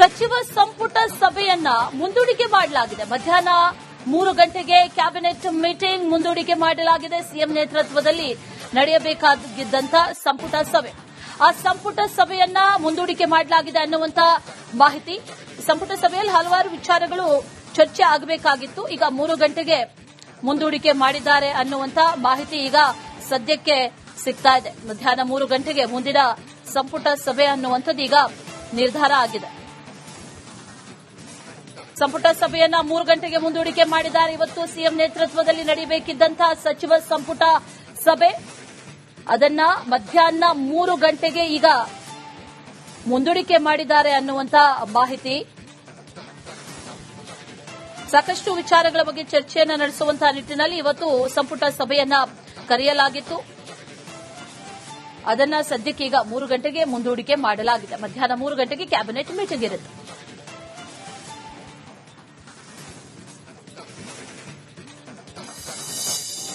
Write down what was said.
ಸಚಿವ ಸಂಪುಟ ಸಭೆಯನ್ನ ಮುಂದೂಡಿಕೆ ಮಾಡಲಾಗಿದೆ. ಮಧ್ಯಾಹ್ನ 3 ಗಂಟೆಗೆ ಕ್ಯಾಬಿನೆಟ್ ಮೀಟಿಂಗ್ ಮುಂದೂಡಿಕೆ ಮಾಡಲಾಗಿದೆ. ಸಿಎಂ ನೇತೃತ್ವದಲ್ಲಿ ನಡೆಯಬೇಕಾಗಿದ್ದಂತ ಸಂಪುಟ ಸಭೆ, ಆ ಸಂಪುಟ ಸಭೆಯನ್ನ ಮುಂದೂಡಿಕೆ ಮಾಡಲಾಗಿದೆ ಅನ್ನುವಂತ ಮಾಹಿತಿ. ಸಂಪುಟ ಸಭೆಯಲ್ಲಿ ಹಲವಾರು ವಿಚಾರಗಳು ಚರ್ಚೆ ಆಗಬೇಕಾಗಿತ್ತು. ಈಗ 3 ಗಂಟೆಗೆ ಮುಂದೂಡಿಕೆ ಮಾಡಿದ್ದಾರೆ ಅನ್ನುವಂತ ಮಾಹಿತಿ ಈಗ ಸದ್ಯಕ್ಕೆ ಸಿಗ್ತಾ ಇದೆ. ಮಧ್ಯಾಹ್ನ 3 ಗಂಟೆಗೆ ಮುಂದಿನ ಸಂಪುಟ ಸಭೆ ಅನ್ನುವಂಥದ್ದು ಈಗ ನಿರ್ಧಾರ ಆಗಿದೆ. ಸಂಪುಟ ಸಭೆಯನ್ನ 3 ಗಂಟೆಗೆ ಮುಂದೂಡಿಕೆ ಮಾಡಿದ್ದಾರೆ. ಇವತ್ತು ಸಿಎಂ ನೇತೃತ್ವದಲ್ಲಿ ನಡೆಯಬೇಕಿದ್ದಂತಹ ಸಚಿವ ಸಂಪುಟ ಸಭೆ, ಅದನ್ನ ಮಧ್ಯಾಹ್ನ 3 ಗಂಟೆಗೆ ಈಗ ಮುಂದೂಡಿಕೆ ಮಾಡಿದ್ದಾರೆ ಅನ್ನುವಂತ ಮಾಹಿತಿ. ಸಾಕಷ್ಟು ವಿಚಾರಗಳ ಬಗ್ಗೆ ಚರ್ಚೆಯನ್ನು ನಡೆಸುವಂತಹ ನಿಟ್ಟಿನಲ್ಲಿ ಇವತ್ತು ಸಂಪುಟ ಸಭೆಯನ್ನ ಕರೆಯಲಾಗಿತ್ತು. ಅದನ್ನ ಸದ್ಯಕ್ಕೆ ಈಗ 3 ಗಂಟೆಗೆ ಮುಂದೂಡಿಕೆ ಮಾಡಲಾಗಿದೆ. ಮಧ್ಯಾಹ್ನ 3 ಗಂಟೆಗೆ ಕ್ಯಾಬಿನೆಟ್ ಮೀಟಿಂಗ್ ಇರುತ್ತೆ.